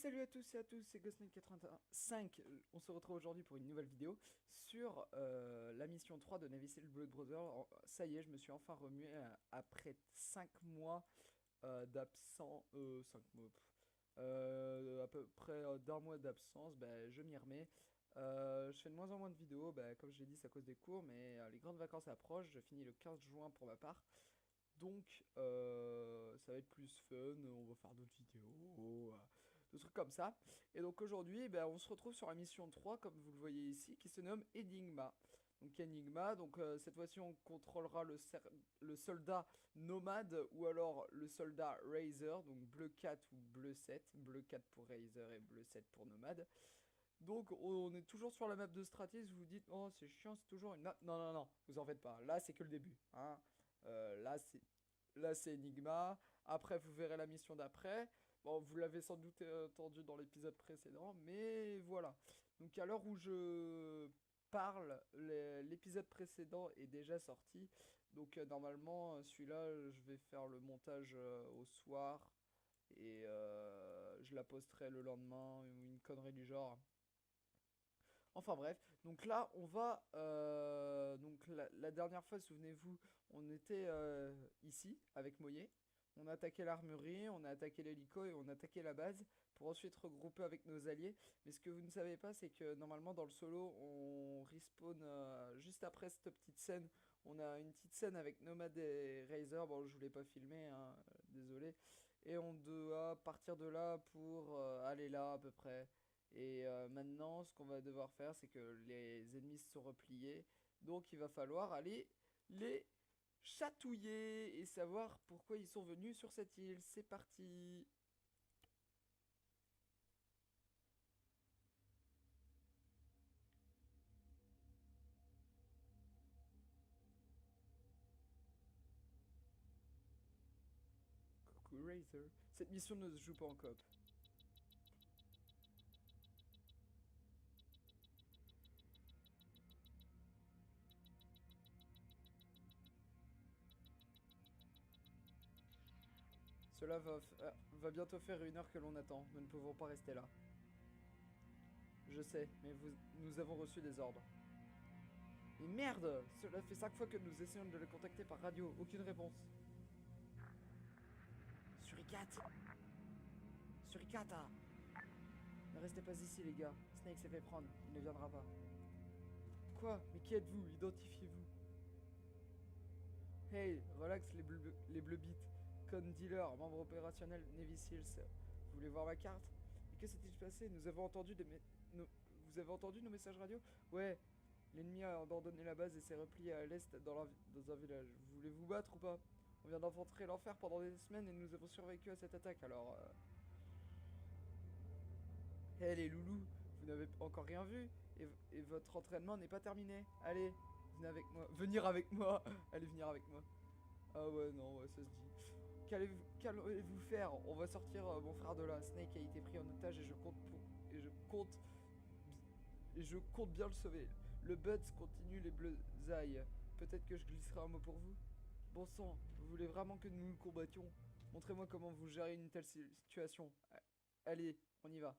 Salut à tous et à tous, c'est GhostNet85. On se retrouve aujourd'hui pour une nouvelle vidéo sur la mission 3 de Navy Seal Blood Brother. Ça y est, je me suis enfin remué après 5 mois d'absence. 5 mois. À peu près d'un mois d'absence, je m'y remets. Je fais de moins en moins de vidéos, comme je l'ai dit, c'est à cause des cours, mais les grandes vacances approchent. Je finis le 15 juin pour ma part. Donc, ça va être plus fun, on va faire d'autres vidéos, des trucs comme ça. Et donc aujourd'hui, on se retrouve sur la mission 3, comme vous le voyez ici, qui se nomme Enigma. Donc Enigma, cette fois-ci on contrôlera le soldat nomade ou alors le soldat Razor, donc bleu 4 ou bleu 7, bleu 4 pour Razor et bleu 7 pour nomade. Donc on est toujours sur la map de Stratis, vous vous dites, oh c'est chiant, c'est toujours une map. Non, non, non, vous en faites pas, là c'est que le début, hein. Là c'est Enigma, après vous verrez la mission d'après. Bon, vous l'avez sans doute entendu dans l'épisode précédent, mais voilà. Donc à l'heure où je parle, l'épisode précédent est déjà sorti. Donc normalement, celui-là, je vais faire le montage au soir. Et je la posterai le lendemain, ou une connerie du genre. Enfin bref, donc là on va, donc la dernière fois, souvenez-vous, on était ici avec Moyer, on a attaqué l'armurerie, on a attaqué l'hélico et on a attaqué la base pour ensuite regrouper avec nos alliés. Mais ce que vous ne savez pas, c'est que normalement dans le solo, on respawn juste après cette petite scène. On a une petite scène avec Nomad et Razer, bon je voulais pas filmer, hein, désolé. Et on doit partir de là pour aller là à peu près. Et maintenant, ce qu'on va devoir faire, c'est que les ennemis se sont repliés. Donc il va falloir aller les chatouiller et savoir pourquoi ils sont venus sur cette île. C'est parti. Coucou Razer. Cette mission ne se joue pas en coop. Cela va bientôt faire 1 heure que l'on attend. Nous ne pouvons pas rester là. Je sais, mais nous avons reçu des ordres. Mais merde! Cela fait 5 fois que nous essayons de le contacter par radio. Aucune réponse. Suricate! Suricata! Ne restez pas ici, les gars. Snake s'est fait prendre. Il ne viendra pas. Quoi? Mais qui êtes-vous? Identifiez-vous. Hey, relax les bleus bits. Con dealer, membre opérationnel Navy Seals. Vous voulez voir ma carte? Mais que s'est-il passé? Nous avons entendu Vous avez entendu nos messages radio? Ouais. L'ennemi a abandonné la base et s'est replié à l'est dans un village. Vous voulez vous battre ou pas? On vient d'enfantrer l'enfer pendant des semaines et nous avons survécu à cette attaque, alors... Hé les loulous, vous n'avez encore rien vu et votre entraînement n'est pas terminé. Allez, venez avec moi. Venir avec moi. Allez, venir avec moi. Ah ouais, non, ouais, ça se dit. Qu'allez-vous faire? On va sortir mon frère de là. Snake a été pris en otage et et je compte bien le sauver. Le Buds continue les bleus zaï. Peut-être que je glisserai un mot pour vous. Bon sang, vous voulez vraiment que nous nous combattions? Montrez-moi comment vous gérez une telle situation. Allez, on y va.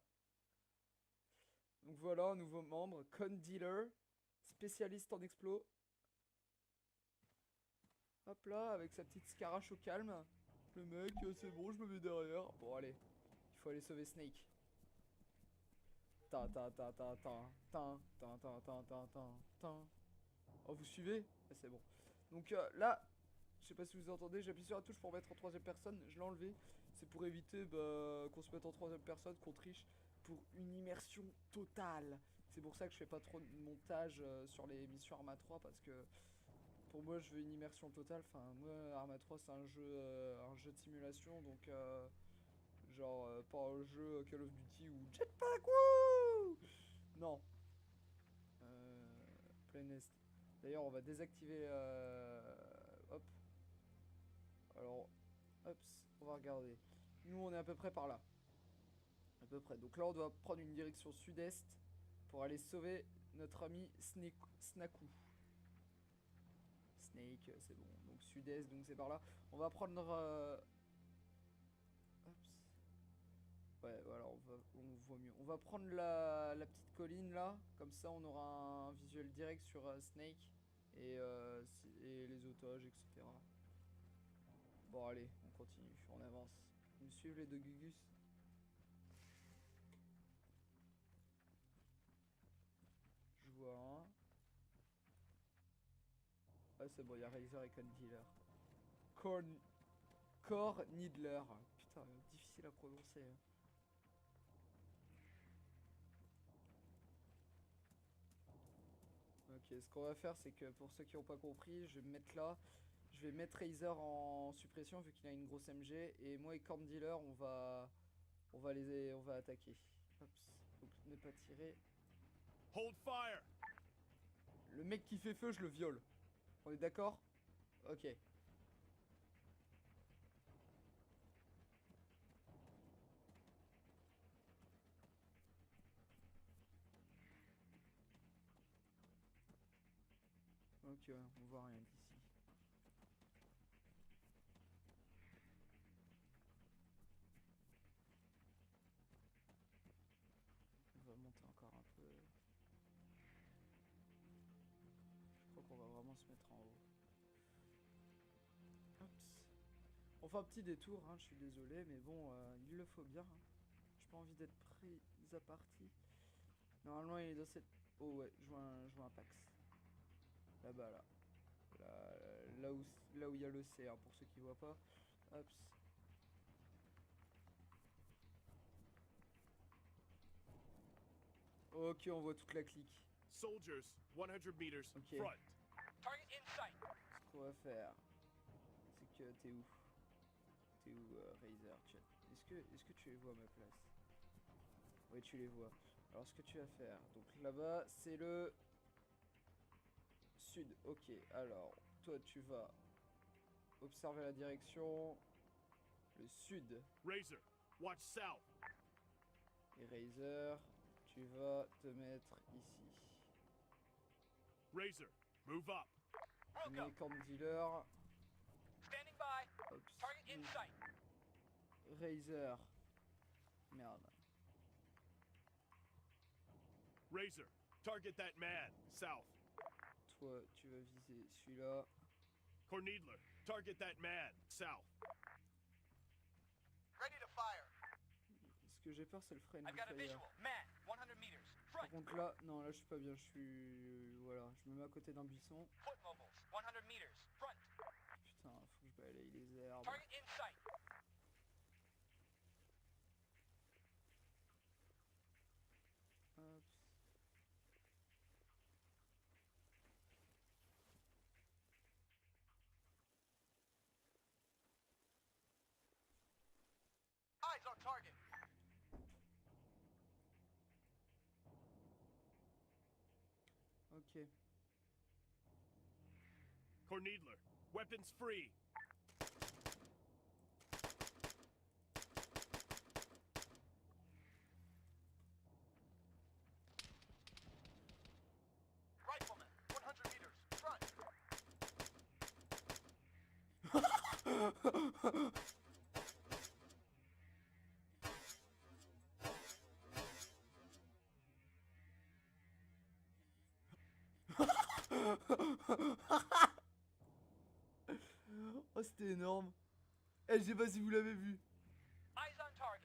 Donc voilà, un nouveau membre, Con Dealer, spécialiste en explos. Hop là, avec sa petite scarache au calme. Le mec, c'est bon, je me mets derrière. Bon, allez, il faut aller sauver Snake. Ta ta ta ta ta ta ta ta ta ta ta ta. Oh, vous suivez? Ah, c'est bon. Donc là, je sais pas si vous entendez, j'appuie sur la touche pour mettre en troisième personne. Je l'ai enlevé. C'est pour éviter qu'on se mette en troisième personne, qu'on triche pour une immersion totale. C'est pour ça que je fais pas trop de montage sur les missions Arma 3 parce que pour moi je veux une immersion totale. Enfin, moi Arma 3 c'est un jeu de simulation donc genre pas un jeu Call of Duty ou Jetpack wouh. Non. Euh, Plainest. D'ailleurs, on va désactiver. Hop. Alors, hop, on va regarder. Nous, on est à peu près par là. À peu près. Donc là, on doit prendre une direction sud-est pour aller sauver notre ami Snaku. Snake, c'est bon. Donc sud-est, donc c'est par là. On va prendre. Hop. Ouais, voilà, on voit mieux. On va prendre la petite colline là, comme ça on aura un visuel direct sur Snake et les otages, etc. Bon, allez, on continue, on avance. Ils me suivent les deux Gugus? Je vois un. Ah, c'est bon, il y a Razor et Condealer. Core Needler. Putain, difficile à prononcer, hein. Ok, ce qu'on va faire, c'est que pour ceux qui n'ont pas compris, je vais me mettre là. Je vais mettre Razer en suppression vu qu'il a une grosse MG. Et moi et Corn Dealer, on va attaquer. Hop, donc ne pas tirer. Hold fire. Le mec qui fait feu, je le viole. On est d'accord? Ok. Ok, ouais, on voit rien d'ici. On va monter encore un peu. Je crois qu'on va vraiment se mettre en haut. Oups. On fait un petit détour, hein, je suis désolé, mais bon, il le faut bien, hein. J'ai pas envie d'être pris à partie. Normalement, il est dans cette... Oh ouais, je vois un Pax. Là-bas, là. Là, là où il y a le C, hein, pour ceux qui voient pas. Hop. Ok, on voit toute la clique. Soldiers, 100 meters, Ok. front. Target in sight. Ce qu'on va faire, c'est que t'es où? T'es où, Razer? Est-ce que tu les vois à ma place? Oui, tu les vois. Alors, ce que tu vas faire, donc là-bas, c'est le sud. Ok, alors, toi, tu vas observer la direction. Le sud. Razor, watch south. Et Razer, tu vas te mettre ici. Razor, move up. We'll go. Mais Corn Dealer. Standing by. Hop. Target in sight. Razer. Merde. Razor, target that man, south. Toi, tu vas viser celui-là. Corneedler, target that man, south. Ready to fire. Ce que j'ai peur, c'est le frein I've got a du fire. visual. Man, 100 meters. Par Front. contre là, non, là je suis pas bien, je suis... Voilà, je me mets à côté d'un buisson. Foot mobiles. 100 meters. Front. Putain, faut que je balaye les herbes. Target in sight. Hop. Eyes on target. Ok. Corneedler, weapons free. Rifleman. 100 meters. Front. Oh, c'était énorme. Eh, je sais pas si vous l'avez vu. Eyes on target.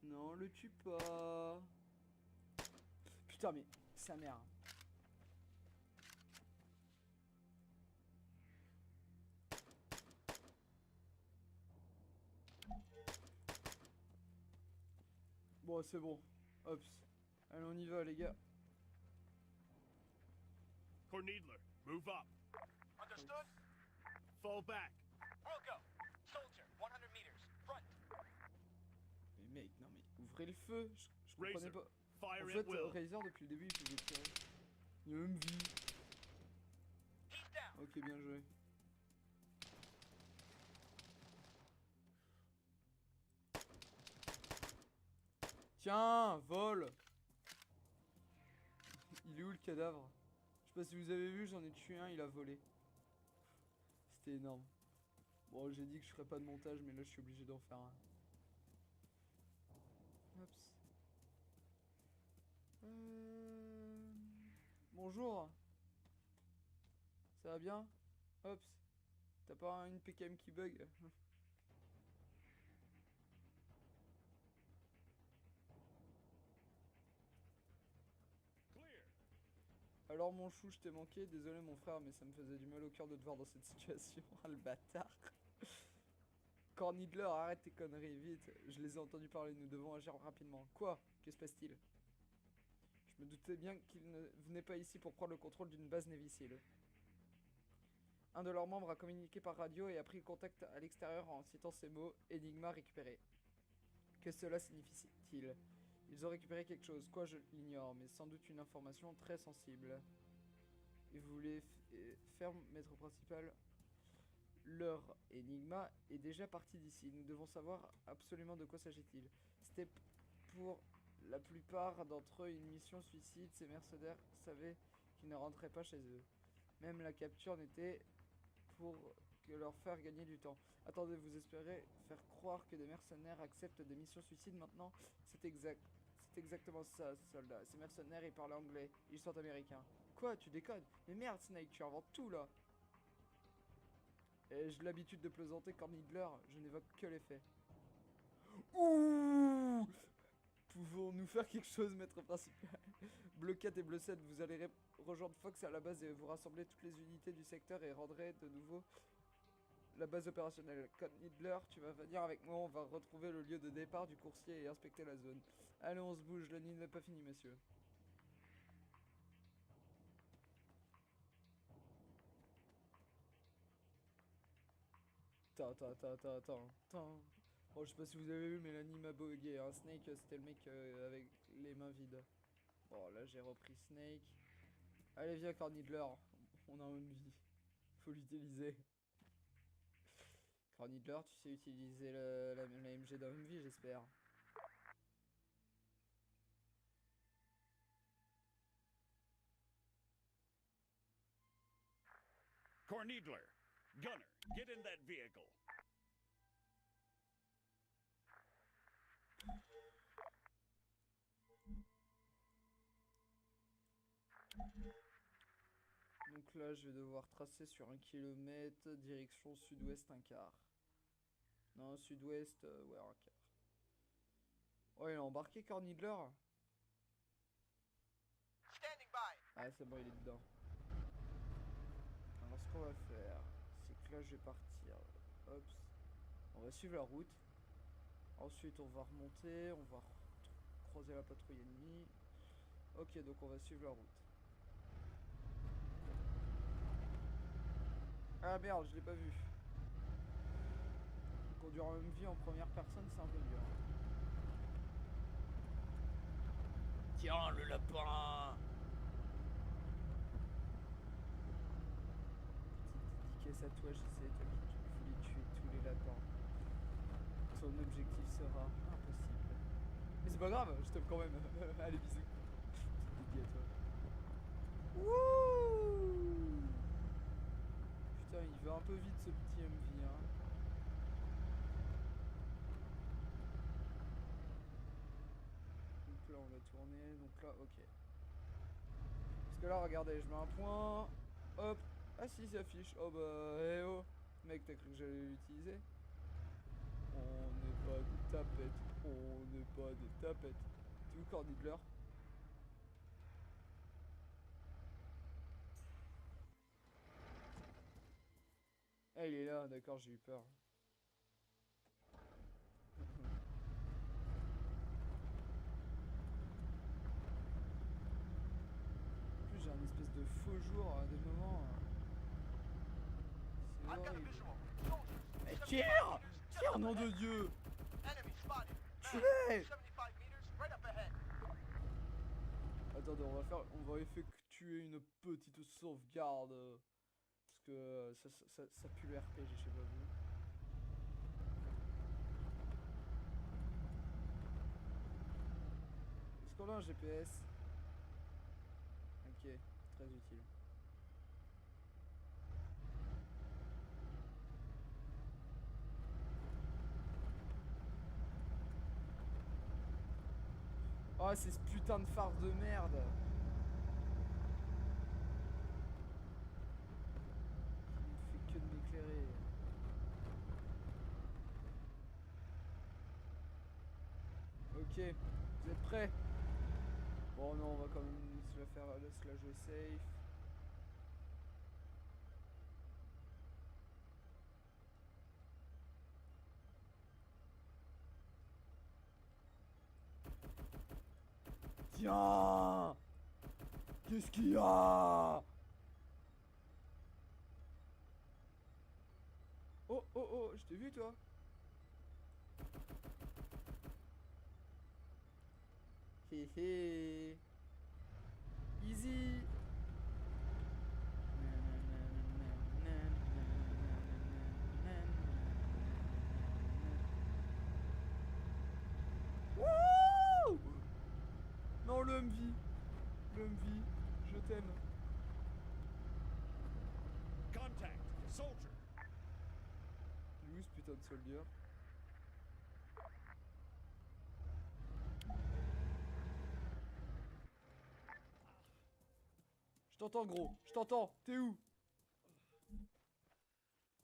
Non, le tue pas. Putain, mais sa mère. Bon, c'est bon. Hop. Allez, on y va, les gars. Corneedler, move up. Understood? Fall back. We'll go. Soldier. 100 meters. Front. Mais mec, non mais ouvrez le feu. Je comprenais Razor, pas. fire En at fait, will. Razer depuis le début il pouvait tirer. Il a même vu. He's down. Ok, bien joué. Tiens, vol. Il est où le cadavre? Je sais pas si vous avez vu, j'en ai tué un, il a volé. c'est énorme. Bon, j'ai dit que je ferais pas de montage, mais là, je suis obligé d'en faire un. Oups. Bonjour. Ça va bien? Oups. T'as pas une PKM qui bug? Clear. Alors mon chou, je t'ai manqué, désolé mon frère, mais ça me faisait du mal au cœur de te voir dans cette situation. Ah, le bâtard. Cornidler, arrête tes conneries, vite. Je les ai entendus parler, nous devons agir rapidement. Quoi? Que se passe-t-il? Je me doutais bien qu'ils ne venaient pas ici pour prendre le contrôle d'une base Navy Seal. Un de leurs membres a communiqué par radio et a pris contact à l'extérieur en citant ces mots « Enigma récupéré ». Que cela signifie-t-il? Ils ont récupéré quelque chose, quoi je l'ignore, mais sans doute une information très sensible. Ils voulaient faire maître principal. Leur Enigma est déjà parti d'ici. Nous devons savoir absolument de quoi s'agit-il. C'était pour la plupart d'entre eux une mission suicide. Ces mercenaires savaient qu'ils ne rentraient pas chez eux. Même la capture n'était pour que leur faire gagner du temps. Attendez, vous espérez faire croire que des mercenaires acceptent des missions suicides maintenant? C'est exact. C'est exactement ça, soldat. Ces mercenaires, ils parlent anglais. Ils sont américains. Quoi? Tu déconnes? Mais merde, Snake, tu inventes tout, là. Et j'ai l'habitude de plaisanter quand Needler, je n'évoque que les faits. Ouh! Pouvons-nous faire quelque chose, maître principal? Bleu 4 et Bleu 7, vous allez rejoindre Fox à la base et vous rassembler toutes les unités du secteur et rendrez de nouveau la base opérationnelle. Code Needler, tu vas venir avec moi, on va retrouver le lieu de départ du coursier et inspecter la zone. Allez, on se bouge, la nuit n'est pas finie, messieurs. Attends. Bon, je sais pas si vous avez vu, mais l'anime a bugué. Hein. Snake, c'était le mec avec les mains vides. Bon, là, j'ai repris Snake. Allez, viens, Cornidler. On a une vie. Faut l'utiliser. Cornidler, tu sais utiliser la MG dans une vie, j'espère. Corneedler, Gunner, get in that vehicle. Donc là, je vais devoir tracer sur 1 km, direction sud-ouest un quart. Non, sud-ouest, ouais, un quart. Oh, il a embarqué Cornidler. Standing by. Ah, c'est bon, il est dedans. Alors, ce qu'on va faire, c'est que là, je vais partir. Hop. On va suivre la route. Ensuite, on va remonter, on va croiser la patrouille ennemie. Ok, donc on va suivre la route. Ah merde, je l'ai pas vu. Conduire en même vie en première personne, c'est un peu dur. Tiens, le lapin! Petite dédicace à toi, j'essaie, toi qui voulais tuer tous les lapins. Ton objectif sera impossible. Mais c'est pas grave, je t'aime quand même. Allez, bisous. Petite dédicace à toi. Wouh! Putain, il va un peu vite ce petit MV, hein. Donc là, on va tourner. Donc là, ok. Parce que là, regardez, je mets un point. Hop. Ah si, ça affiche. Oh bah, eh oh. Mec, t'as cru que j'allais l'utiliser? On n'est pas des tapettes. On n'est pas des tapettes. T'es où, Cornidler? Ah, il est là, d'accord, j'ai eu peur. En plus, j'ai un espèce de faux jour à des moments. C'est I've got a horrible. visual. Soldiers. Mais 75 tire! meters, just Tire, up nom de ahead. Dieu! Enemy spotted. Tuez! 75 meters, right up ahead. Attendez, on va effectuer une petite sauvegarde. Parce que ça pue le RPG, je sais pas vous. Est-ce qu'on a un GPS? Ok, très utile. Oh, c'est ce putain de phare de merde. Il ne fait que de m'éclairer. Ok, vous êtes prêts? Bon non, on va quand même se la jouer safe. Tiens! Qu'est-ce qu'il y a? Oh, oh, oh, je t'ai vu, toi. Hé hé. Easy. Wouh! Non, le MV. Le MV. Je t'aime. Contact! Soldier! Il est où ce putain de soldier? Je t'entends, gros. Je t'entends. T'es où?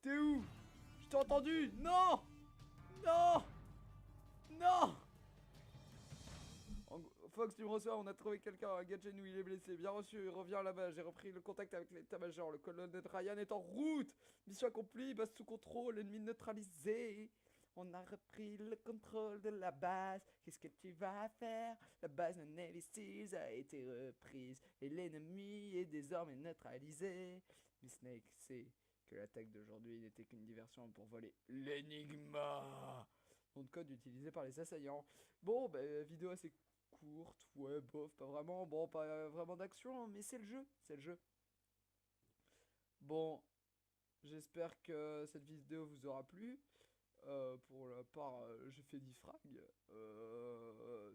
T'es où? Je t'ai entendu. Non! Non! Non! Fox, tu me reçois, on a trouvé quelqu'un, un gars de chez nous, il est blessé. Bien reçu, reviens là-bas. J'ai repris le contact avec l'état-major. Le colonel Ryan est en route. Mission accomplie, base sous contrôle, ennemi neutralisé. On a repris le contrôle de la base. Qu'est-ce que tu vas faire? La base de Navy Seals a été reprise et l'ennemi est désormais neutralisé. Mais Snake sait que l'attaque d'aujourd'hui n'était qu'une diversion pour voler l'Enigma. Nom de code utilisé par les assaillants. Bon, bah, vidéo assez courte, ouais, bof, pas vraiment, bon, pas vraiment d'action, hein, mais c'est le jeu, c'est le jeu. Bon, j'espère que cette vidéo vous aura plu. Pour la part, j'ai fait 10 frags.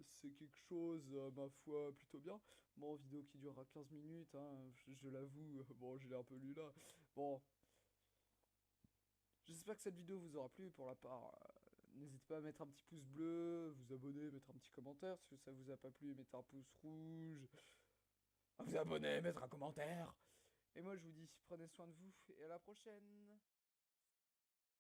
C'est quelque chose, ma foi, plutôt bien. Bon, vidéo qui durera 15 minutes, hein, je l'avoue, bon, je l'ai un peu lu là. Bon, j'espère que cette vidéo vous aura plu. Pour la part, n'hésitez pas à mettre un petit pouce bleu, vous abonner, mettre un petit commentaire. Si ça vous a pas plu, mettez un pouce rouge. À vous abonner, mettre un commentaire. Et moi je vous dis, prenez soin de vous et à la prochaine.